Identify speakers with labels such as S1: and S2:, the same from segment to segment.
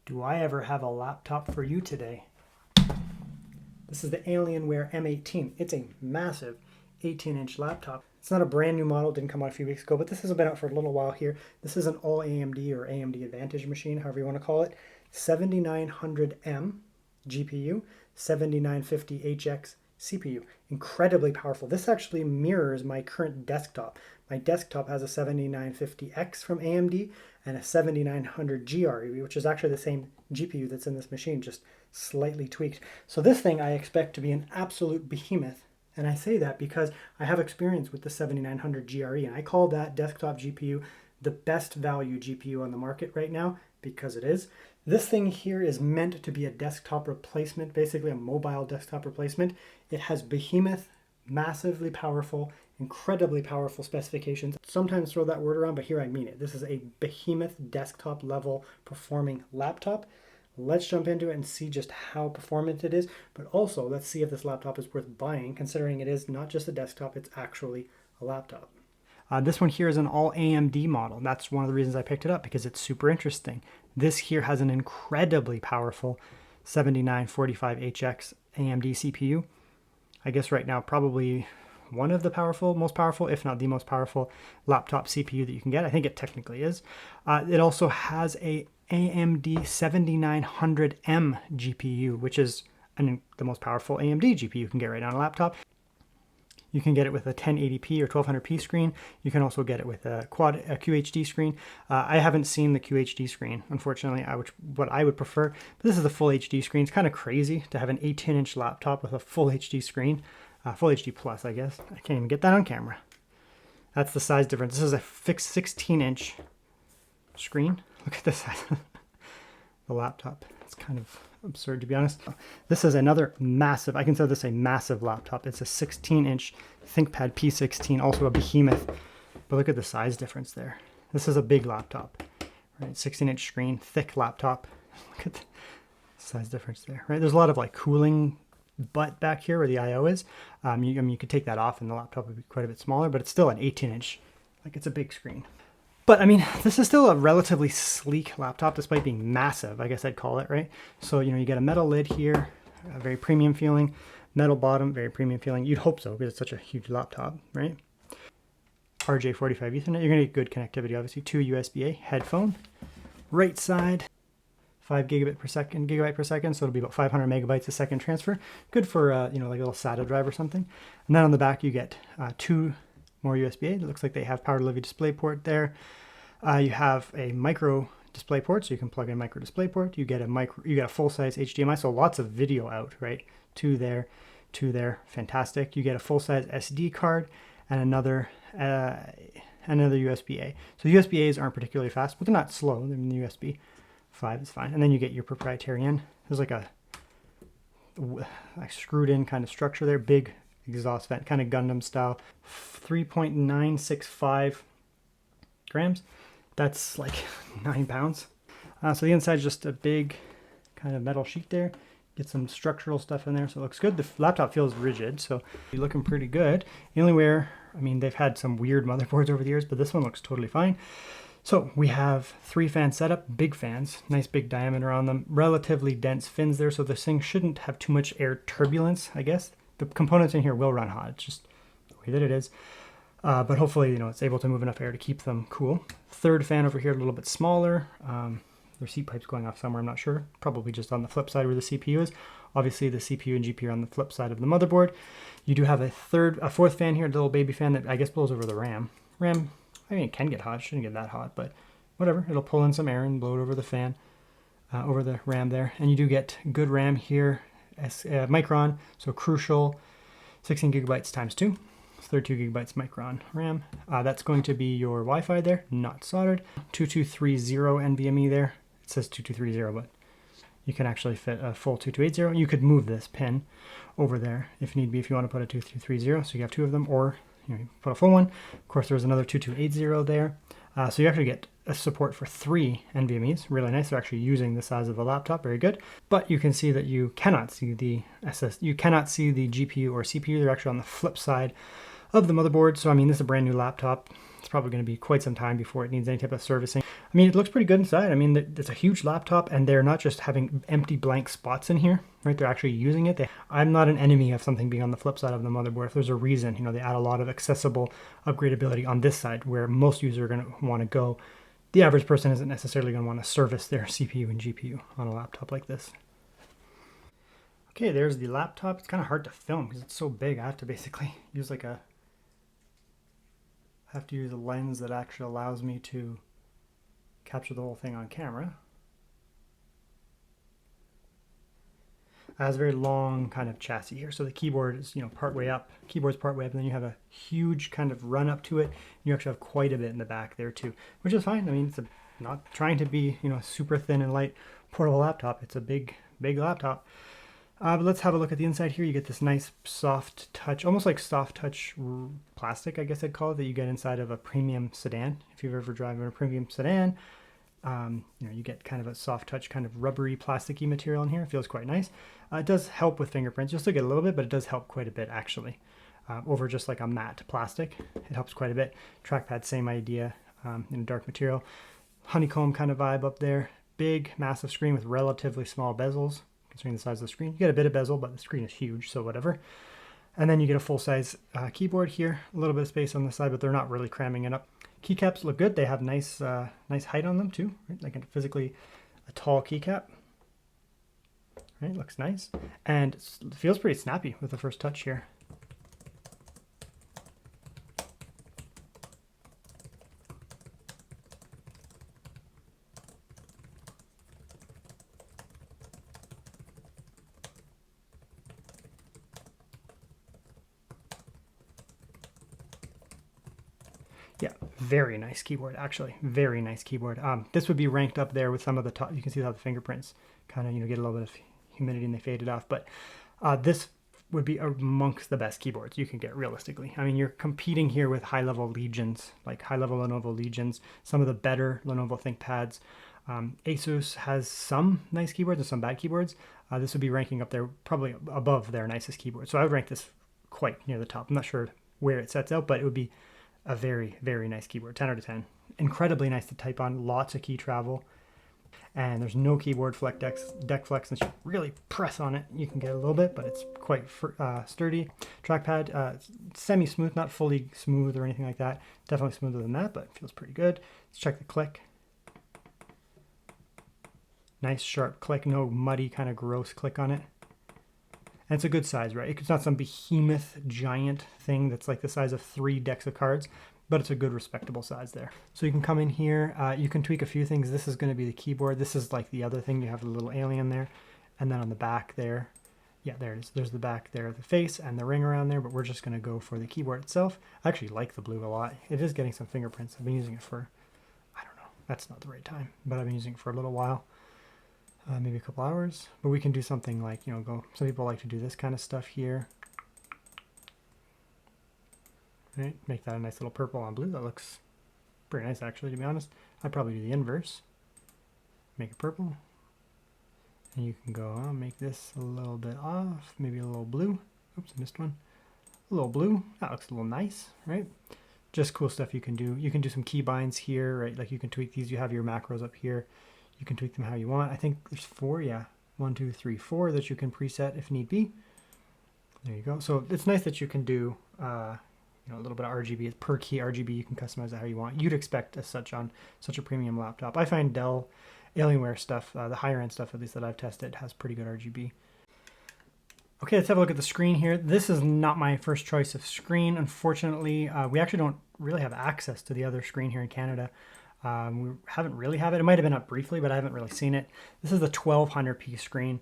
S1: Do I ever have a laptop for you today? This is the Alienware M18. It's a massive 18-inch laptop. It's not a brand new model, it didn't come out a few weeks ago, but this has been out for a little while here. This is an All AMD or AMD Advantage machine, however you want to call it. 7900M GPU, 7950HX CPU. Incredibly powerful. This actually mirrors my current desktop. My desktop has a 7950X from AMD and a 7900 GRE, which is actually the same GPU that's in this machine, just slightly tweaked. So this thing I expect to be an absolute behemoth. And I say that because I have experience with the 7900 GRE, and I call that desktop GPU the best value GPU on the market right now, because it is. This thing here is meant to be a desktop replacement, basically a mobile desktop replacement. It has behemoth, massively powerful, incredibly powerful specifications. Sometimes throw that word around, but here I mean it. This is a behemoth desktop level performing laptop. Let's jump into it and see just how performant it is, but also let's see if this laptop is worth buying, considering it is not just a desktop, it's actually a laptop. This one here is an All AMD model. That's one of the reasons I picked it up, because it's super interesting. This here has an incredibly powerful 7945HX AMD CPU. I guess right now probably one of the most powerful, if not the most powerful laptop CPU that you can get. I think it technically is. It also has a AMD 7900M GPU, which is the most powerful AMD GPU you can get right now on a laptop. You can get it with a 1080p or 1200p screen. You can also get it with a QHD screen. I haven't seen the QHD screen, unfortunately, what I would prefer. But this is a full HD screen. It's kind of crazy to have an 18-inch laptop with a full HD screen. Full HD plus, I guess. I can't even get that on camera. That's the size difference. This is a fixed 16-inch screen. Look at the size of the laptop. It's kind of absurd, to be honest. This is another massive, I consider this a massive laptop. It's a 16-inch ThinkPad P16, also a behemoth. But look at the size difference there. This is a big laptop, right? 16-inch screen, thick laptop. Look at the size difference there, right? There's a lot of like cooling butt back here where the I/O is. You could take that off and the laptop would be quite a bit smaller, but it's still an 18-inch. Like, it's a big screen. But I mean, this is still a relatively sleek laptop, despite being massive, I guess I'd call it, right? So, you get a metal lid here, a very premium feeling, metal bottom, very premium feeling. You'd hope so, because it's such a huge laptop, right? RJ45 Ethernet, you're gonna get good connectivity, obviously. 2 USB-A, headphone. Right side, 5 gigabyte per second, so it'll be about 500 megabytes a second transfer. Good for, like a little SATA drive or something. And then on the back, you get 2 more USB-A. It looks like they have power delivery display port there. You have a micro display port, so you can plug in a micro display port. You get a full-size HDMI, so lots of video out, right? 2 there, fantastic. You get a full-size SD card and another USB-A. So USB-As aren't particularly fast, but they're not slow. I mean, the USB 5 is fine. And then you get your proprietary in. There's like a screwed in kind of structure there, big exhaust vent, kind of Gundam style. 3.965 grams. That's like 9 pounds. So the inside is just a big kind of metal sheet there. Get some structural stuff in there, so it looks good. The laptop feels rigid, so you're looking pretty good. Alienware, I mean, they've had some weird motherboards over the years, but this one looks totally fine. So we have 3-fan setup, big fans, nice big diameter on them, relatively dense fins there, so this thing shouldn't have too much air turbulence, I guess. The components in here will run hot, it's just the way that it is. But hopefully, it's able to move enough air to keep them cool. Third fan over here, a little bit smaller. Their seat pipe's going off somewhere, I'm not sure. Probably just on the flip side where the CPU is. Obviously, the CPU and GPU are on the flip side of the motherboard. You do have a fourth fan here, a little baby fan that I guess blows over the RAM. I mean, it can get hot, it shouldn't get that hot, but whatever. It'll pull in some air and blow it over the fan, over the RAM there. And you do get good RAM here, Micron, so crucial, 16 gigabytes times 2. 32 gigabytes Micron RAM. That's going to be your Wi-Fi there, not soldered. 2230 NVMe there. It says 2230, but you can actually fit a full 2280. You could move this pin over there if need be, if you want to put a 2230, so you have 2 of them, or you put a full one. Of course, there's another 2280 there. So you actually get a support for 3 NVMe's. Really nice. They're actually using the size of a laptop. Very good. But you can see that you cannot see the you cannot see the GPU or CPU. They're actually on the flip side of the motherboard. So I mean, this is a brand new laptop. It's probably going to be quite some time before it needs any type of servicing. I mean, it looks pretty good inside. I mean, it's a huge laptop, and they're not just having empty blank spots in here, right? They're actually using it. I'm not an enemy of something being on the flip side of the motherboard. If there's a reason, they add a lot of accessible upgradability on this side where most users are going to want to go. The average person isn't necessarily going to want to service their CPU and GPU on a laptop like this. Okay, there's the laptop. It's kind of hard to film because it's so big. I have to basically use a lens that actually allows me to capture the whole thing on camera. It has a very long kind of chassis here. So the keyboard is, part way up. Keyboard's part way up, and then you have a huge kind of run up to it. You actually have quite a bit in the back there too, which is fine. I mean, it's not trying to be, super thin and light portable laptop. It's a big laptop. But let's have a look at the inside here. You get this nice soft touch, almost like soft touch plastic, I guess I'd call it, that you get inside of a premium sedan. If you've ever driven a premium sedan, you get kind of a soft touch, kind of rubbery, plasticky material in here. It feels quite nice. It does help with fingerprints. You'll still get a little bit, but it does help quite a bit actually. Over just like a matte plastic, it helps quite a bit. Trackpad, same idea, in a dark material. Honeycomb kind of vibe up there. Big, massive screen with relatively small bezels. Considering the size of the screen. You get a bit of bezel, but the screen is huge, so whatever. And then you get a full-size keyboard here. A little bit of space on the side, but they're not really cramming it up. Keycaps look good. They have nice height on them too, right? Like physically a tall keycap. Right, looks nice. And it feels pretty snappy with the first touch here. Yeah, very nice keyboard, actually. Very nice keyboard. This would be ranked up there with some of the top. You can see how the fingerprints kind of, get a little bit of humidity and they faded off. But this would be amongst the best keyboards you can get realistically. I mean, you're competing here with high-level Legions, like high-level Lenovo Legions, some of the better Lenovo ThinkPads. Asus has some nice keyboards and some bad keyboards. This would be ranking up there probably above their nicest keyboard. So I would rank this quite near the top. I'm not sure where it sets out, but it would be a very, very nice keyboard, 10 out of 10. Incredibly nice to type on, lots of key travel. And there's no keyboard deck flex, and you really press on it. You can get a little bit, but it's quite sturdy. Trackpad, semi-smooth, not fully smooth or anything like that. Definitely smoother than that, but feels pretty good. Let's check the click. Nice sharp click, no muddy kind of gross click on it. And it's a good size, right? It's not some behemoth giant thing that's like the size of 3 decks of cards, but it's a good respectable size there. So you can come in here, you can tweak a few things. This is going to be the keyboard. This is like the other thing. You have the little alien there. And then on the back there, yeah, there it is. There's the back there, the face and the ring around there, but we're just going to go for the keyboard itself. I actually like the blue a lot. It is getting some fingerprints. I've been using it for, I don't know, that's not the right time, but I've been using it for a little while. Maybe a couple hours, but we can do something like, some people like to do this kind of stuff here. Right, make that a nice little purple on blue. That looks pretty nice, actually, to be honest. I'd probably do the inverse. Make it purple. And you can go, I'll make this a little bit off, maybe a little blue. Oops, I missed one. A little blue. That looks a little nice, right? Just cool stuff you can do. You can do some key binds here, right? Like you can tweak these. You have your macros up here. You can tweak them how you want. I think there's 4, yeah. 1, 2, 3, 4 that you can preset if need be. There you go. So it's nice that you can do, a little bit of RGB, per key RGB. You can customize it how you want. You'd expect as such on such a premium laptop. I find Dell Alienware stuff, the higher end stuff at least that I've tested, has pretty good RGB. Okay, let's have a look at the screen here. This is not my first choice of screen. Unfortunately, we actually don't really have access to the other screen here in Canada. We haven't really have it. It might have been up briefly, but I haven't really seen it. This is the 1200p screen.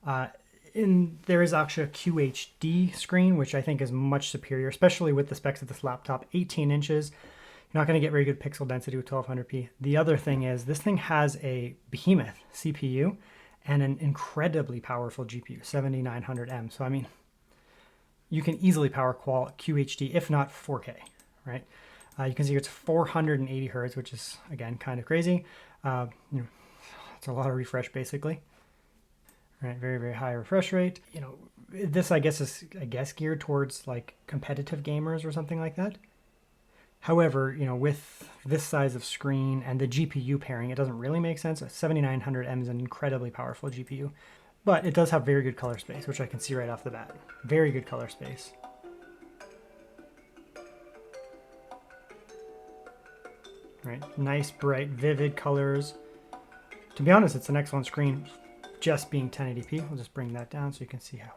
S1: There is actually a QHD screen, which I think is much superior, especially with the specs of this laptop. 18 inches. You're not going to get very good pixel density with 1200p. The other thing is this thing has a BEHEMOTH CPU and an incredibly powerful GPU, 7900M. So, I mean, you can easily power qual QHD, if not 4K, right? You can see it's 480 hertz, which is, again, kind of crazy. It's a lot of refresh, basically. Right, very, very high refresh rate. This, I guess, is geared towards, like, competitive gamers or something like that. However, you know, with this size of screen and the GPU pairing, it doesn't really make sense. A 7900M is an incredibly powerful GPU, but it does have very good color space, which I can see right off the bat. Very good color space. Right, nice, bright, vivid colors. To be honest, it's an excellent screen, just being 1080p. We'll just bring that down so you can see how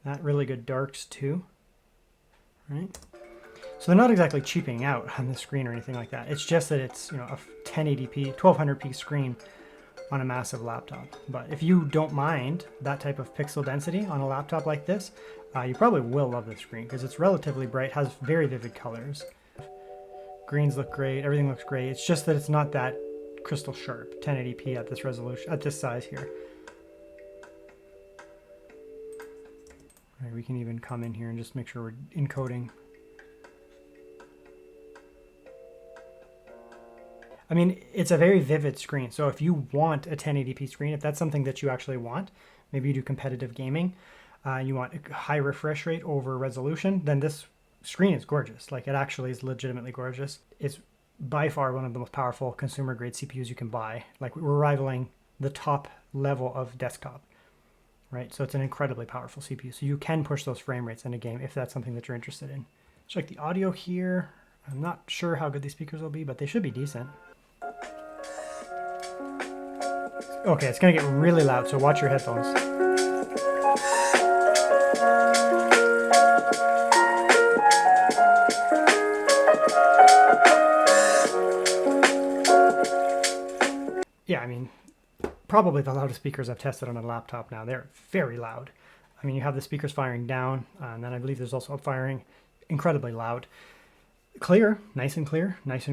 S1: that really good darks too. Right. So they're not exactly cheaping out on the screen or anything like that. It's just that it's, you know, a 1080p, 1200p screen on a massive laptop. But if you don't mind that type of pixel density on a laptop like this, you probably will love this screen because it's relatively bright, has very vivid colors. Greens look great, everything looks great. It's just that it's not that crystal sharp 1080p at this resolution, at this size here. Right, we can even come in here and just make sure we're encoding. I mean, it's a very vivid screen. So if you want a 1080p screen, if that's something that you actually want, maybe you do competitive gaming, you want a high refresh rate over resolution, then this screen is gorgeous. Like, it actually is legitimately gorgeous. It's by far one of the most powerful consumer grade CPUs you can buy. Like, we're rivaling the top level of desktop, right? So it's an incredibly powerful CPU. So you can push those frame rates in a game if that's something that you're interested in. Check the audio here. I'm not sure how good these speakers will be, but they should be decent. Okay, it's gonna get really loud, so watch your headphones. Yeah, I mean, probably the loudest speakers I've tested on a laptop now. They're very loud. I mean, you have the speakers firing down, and then I believe there's also firing incredibly loud. Clear, nice and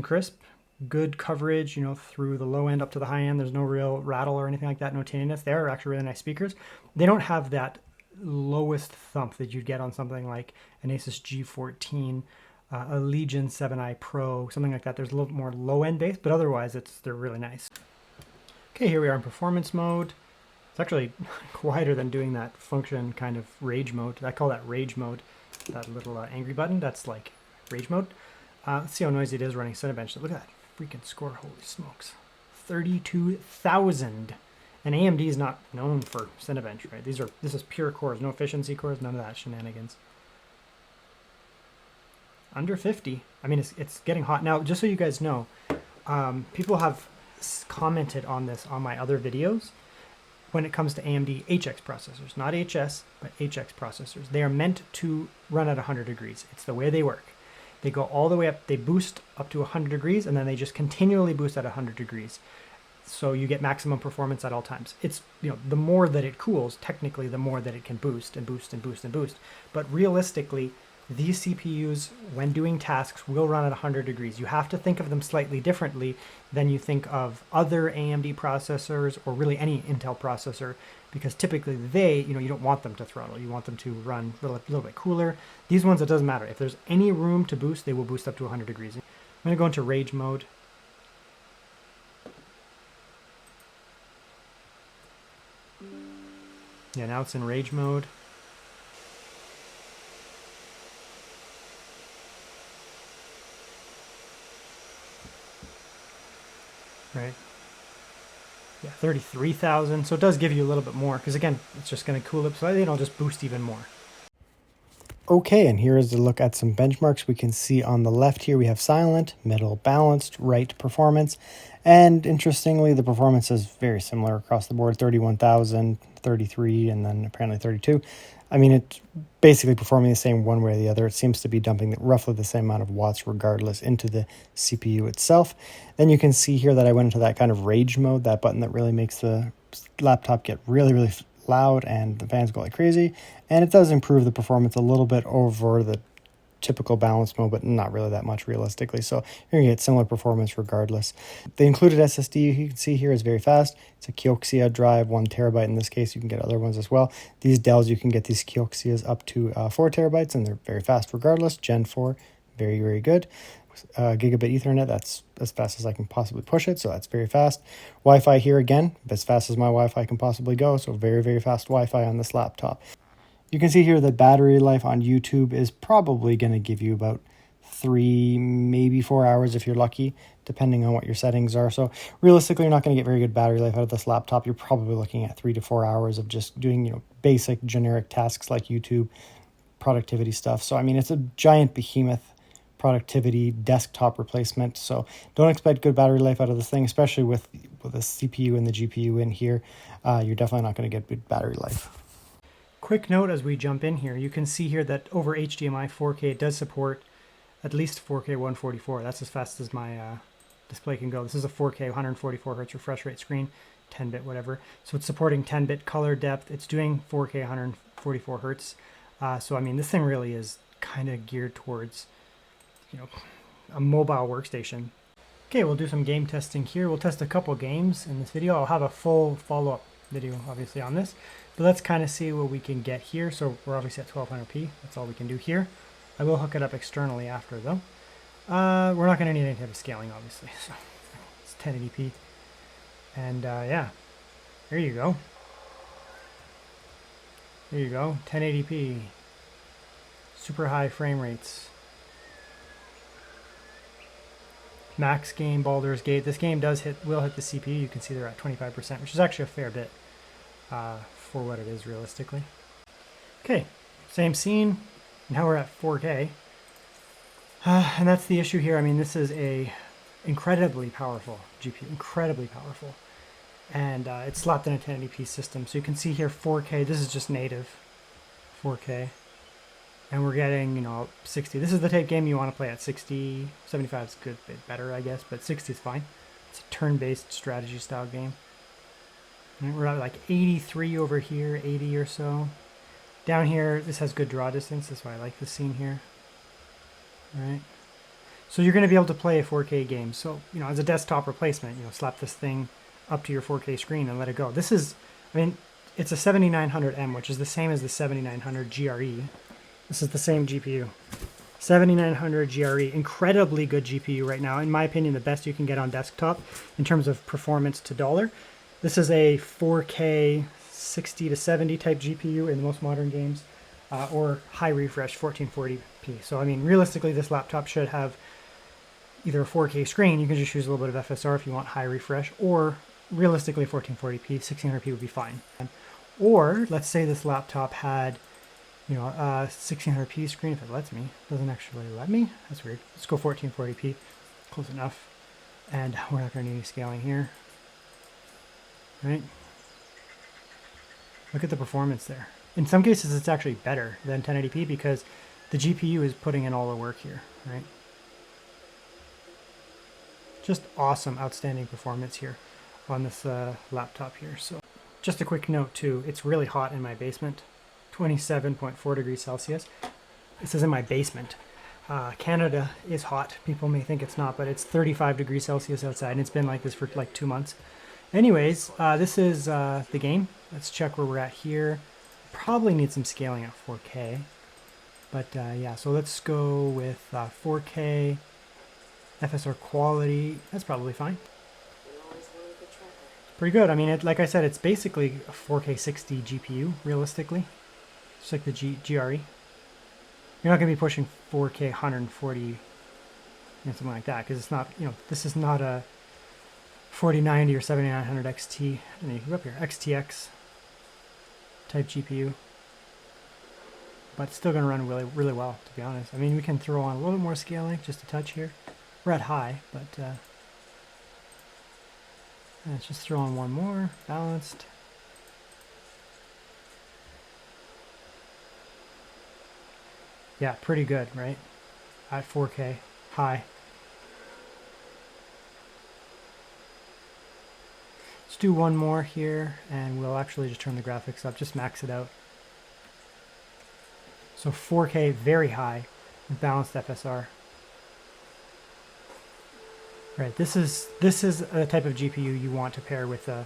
S1: crisp. Good coverage, you know, through the low end up to the high end. There's no real rattle or anything like that, no tinniness. They're actually really nice speakers. They don't have that lowest thump that you'd get on something like an Asus G14, a Legion 7i Pro, something like that. There's a little more low end bass, but otherwise they're really nice. Okay, here we are in performance mode. It's actually quieter than doing that function kind of rage mode. I call that rage mode, that little angry button. That's like rage mode. Let's see how noisy it is running Cinebench. Look at that freaking score, holy smokes. 32,000. And AMD is not known for Cinebench, right? This is pure cores, no efficiency cores, none of that shenanigans. Under 50. I mean, it's getting hot. Now, just so you guys know, people have commented on this on my other videos when it comes to AMD HX processors. Not HS, but HX processors. They are meant to run at 100 degrees. It's the way they work. They go all the way up, they boost up to 100 degrees, and then they just continually boost at 100 degrees. So you get maximum performance at all times. It's, you know, the more that it cools, technically the more that it can boost and boost and boost and boost. But realistically, these CPUs, when doing tasks, will run at 100 degrees. You have to think of them slightly differently than you think of other AMD processors or really any Intel processor, because typically you don't want them to throttle. You want them to run a little bit cooler. These ones, it doesn't matter. If there's any room to boost, they will boost up to 100 degrees. I'm going to go into rage mode. Yeah, now it's in rage mode. Right. Yeah, 33,000. So it does give you a little bit more because, again, it's just going to cool it slightly and it'll just boost even more. Okay, and here is a look at some benchmarks. We can see on the left here we have silent, middle balanced, right performance. And interestingly, the performance is very similar across the board, 31,000, 33, and then apparently 32. I mean, it's basically performing the same one way or the other. It seems to be dumping roughly the same amount of watts regardless into the CPU itself. Then you can see here that I went into that kind of rage mode, that button that really makes the laptop get really, really loud and the fans go like crazy. And it does improve the performance a little bit over the typical balance mode, but not really that much realistically. So you're gonna get similar performance regardless. The included SSD you can see here is very fast. It's a Kioxia drive, 1 terabyte in this case. You can get other ones as well. These Dells, you can get these Kioxias up to 4 terabytes, and they're very fast regardless. Gen 4, very, very good. Gigabit Ethernet, that's as fast as I can possibly push it, so that's very fast. Wi-Fi here again, as fast as my Wi-Fi can possibly go, so very, very fast Wi-Fi on this laptop. You can see here that battery life on YouTube is probably going to give you about 3, maybe 4 hours if you're lucky, depending on what your settings are. So realistically, you're not going to get very good battery life out of this laptop. You're probably looking at 3 to 4 hours of just doing, basic generic tasks like YouTube, productivity stuff. So I mean, it's a giant behemoth productivity desktop replacement. So don't expect good battery life out of this thing, especially with the CPU and the GPU in here. You're definitely not going to get good battery life. Quick note as we jump in here, you can see here that over HDMI 4K it does support at least 4K 144. That's as fast as my display can go. This is a 4K 144 hertz refresh rate screen, 10-bit whatever. So it's supporting 10-bit color depth. It's doing 4K 144 hertz. So I mean, this thing really is kind of geared towards, a mobile workstation. Okay, we'll do some game testing here. We'll test a couple games in this video. I'll have a full follow-up video obviously on this, but let's kind of see what we can get here. So we're obviously at 1200p. That's all we can do here. I will hook it up externally after though. We're not going to need any type of scaling obviously. So it's 1080p. And yeah, there you go. There you go, 1080p. Super high frame rates. Max game, Baldur's Gate. This game will hit the CPU. You can see they're at 25%, which is actually a fair bit for what it is realistically. Okay, same scene. Now we're at 4K. And that's the issue here. I mean, this is a incredibly powerful GPU, incredibly powerful. And it's slapped in a 1080p system. So you can see here 4K. This is just native 4K. And we're getting, 60. This is the type game you want to play at 60. 75 is a good bit better, I guess, but 60 is fine. It's a turn-based strategy style game. And we're at like 83 over here, 80 or so. Down here, this has good draw distance. That's why I like this scene here. All right. So you're going to be able to play a 4K game. So, as a desktop replacement, slap this thing up to your 4K screen and let it go. This is, it's a 7900M, which is the same as the 7900 GRE. This is the same GPU. 7900 GRE, incredibly good GPU right now. In my opinion, the best you can get on desktop in terms of performance to dollar. This is a 4K 60 to 70 type GPU in the most modern games, or high refresh 1440p. So I mean, realistically, this laptop should have either a 4K screen. You can just use a little bit of FSR if you want high refresh, or realistically 1440p, 1600p would be fine. Or let's say this laptop had 1600p screen, if it lets me. Doesn't actually let me. That's weird. Let's go 1440p. Close enough. And we're not going to need any scaling here. Right? Look at the performance there. In some cases, it's actually better than 1080p because the GPU is putting in all the work here. Right? Just awesome, outstanding performance here on this laptop here. So, just a quick note too. It's really hot in my basement. 27.4 degrees Celsius. This is in my basement. Canada is hot. People may think it's not, but it's 35 degrees Celsius outside, and it's been like this for like 2 months. Anyways, this is the game. Let's check where we're at here. Probably need some scaling at 4K. But yeah, so let's go with 4K, FSR quality. That's probably fine. Pretty good. I mean, like I said, it's basically a 4K 60 GPU, realistically. Just like the GRE. You're not going to be pushing 4K 140, something like that, because it's not, this is not a 4090 or 7900 XT. And you can go up here, XTX type GPU. But it's still going to run really, really well, to be honest. I mean, we can throw on a little bit more scaling, just a touch here. We're at high, but let's just throw on one more, balanced. Yeah, pretty good, right? At 4K, high. Let's do one more here, and we'll actually just turn the graphics up, just max it out. So 4K, very high, with balanced FSR. Right, this is a type of GPU you want to pair with a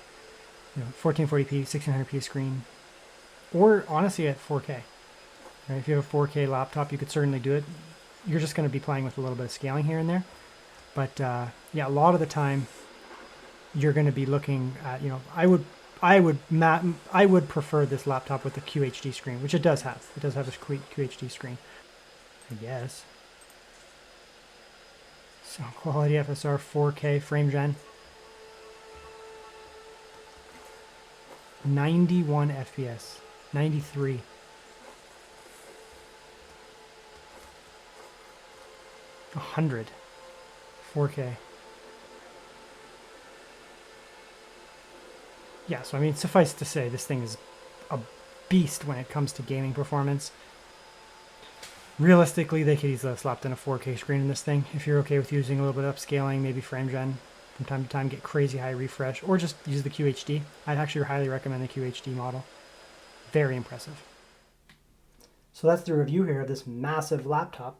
S1: 1440p, 1600p screen, or honestly at 4K. Right, if you have a 4K laptop, you could certainly do it. You're just going to be playing with a little bit of scaling here and there. But yeah, a lot of the time, you're going to be looking at, I would prefer this laptop with a QHD screen, which it does have. It does have a QHD screen, I guess. So quality FSR 4K frame gen. 91 FPS. 93. A 100. 4K. Yeah, so I mean, suffice to say, this thing is a beast when it comes to gaming performance. Realistically, they could easily have slapped in a 4K screen in this thing. If you're okay with using a little bit of upscaling, maybe frame gen from time to time, get crazy high refresh, or just use the QHD. I'd actually highly recommend the QHD model. Very impressive. So that's the review here of this massive laptop.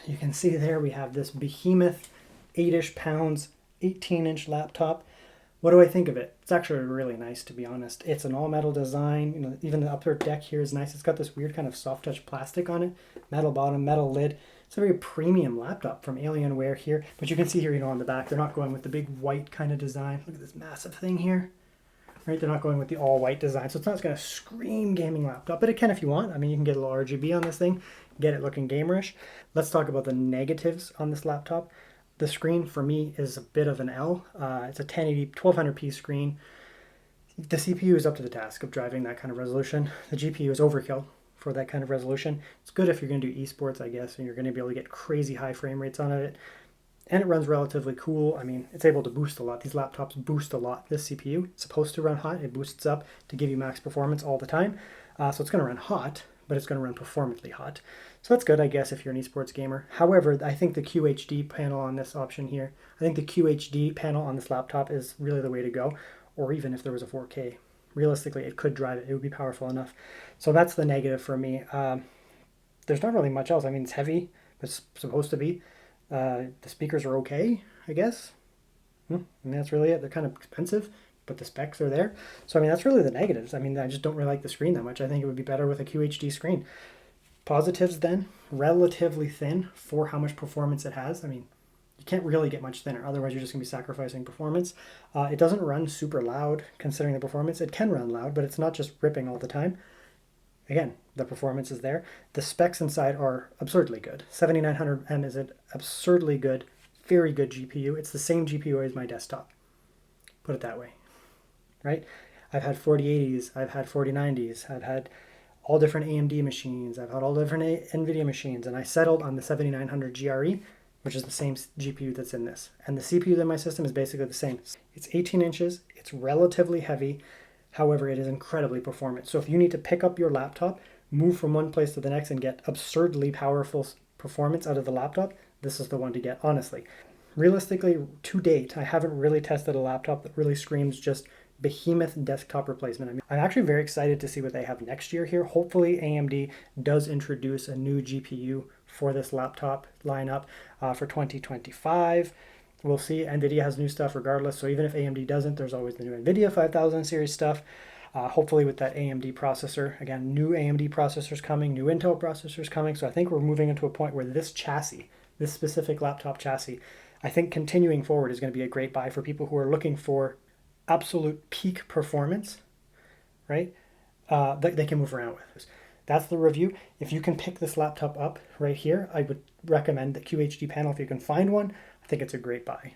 S1: You can see there we have this behemoth 8-ish pounds 18-inch laptop. What do I think of it? It's actually really nice, to be honest. It's an all metal design. You know, even the upper deck here is nice. It's got this weird kind of soft touch plastic on it, metal bottom, metal lid. It's a very premium laptop from Alienware here. But you can see here, you know, on the back, they're not going with the big white kind of design. Look at this massive thing here. Right, they're not going with the all white design, so it's not going to scream gaming laptop, but it can if you want. I mean, you can get a little RGB on this thing, get it looking gamerish. Let's talk about the negatives on this laptop. The screen for me is a bit of an L. It's a 1080 1200p screen. The CPU is up to the task of driving that kind of resolution. The GPU is overkill for that kind of resolution. It's good if you're going to do esports, I guess, and you're going to be able to get crazy high frame rates on it. And it runs relatively cool. I mean, it's able to boost a lot. These laptops boost a lot. This CPU is supposed to run hot. It boosts up to give you max performance all the time. So it's going to run hot, but it's going to run performantly hot. So that's good, I guess, if you're an esports gamer. However, I think the QHD panel on this option here, I think the QHD panel on this laptop is really the way to go. Or even if there was a 4K. Realistically, it could drive it. It would be powerful enough. So that's the negative for me. There's not really much else. I mean, it's heavy. It's supposed to be. The speakers are okay, I guess. I mean, that's really it. They're kind of expensive, but the specs are there. So, I mean, that's really the negatives. I mean, I just don't really like the screen that much. I think it would be better with a QHD screen. Positives then, relatively thin for how much performance it has. I mean, you can't really get much thinner. Otherwise, you're just going to be sacrificing performance. It doesn't run super loud considering the performance. It can run loud, but it's not just ripping all the time. Again, the performance is there. The specs inside are absurdly good. 7900M is an absurdly good, very good GPU. It's the same GPU as my desktop. Put it that way, right? I've had 4080s, I've had 4090s, I've had all different AMD machines, I've had all different NVIDIA machines, and I settled on the 7900 GRE, which is the same GPU that's in this. And the CPU in my system is basically the same. It's 18 inches, it's relatively heavy. However, it is incredibly performant. So if you need to pick up your laptop, move from one place to the next and get absurdly powerful performance out of the laptop, this is the one to get, honestly. Realistically, to date, I haven't really tested a laptop that really screams just behemoth desktop replacement. I mean, I'm actually very excited to see what they have next year here. Hopefully AMD does introduce a new GPU for this laptop lineup for 2025. We'll see. NVIDIA has new stuff regardless, so even if AMD doesn't, there's always the new NVIDIA 5000 series stuff. Hopefully with that AMD processor. Again, new AMD processors coming, new Intel processors coming, so I think we're moving into a point where this chassis, this specific laptop chassis, I think continuing forward is going to be a great buy for people who are looking for absolute peak performance, right? That they can move around with. That's the review. If you can pick this laptop up right here, I would recommend the QHD panel if you can find one. I think it's a great buy.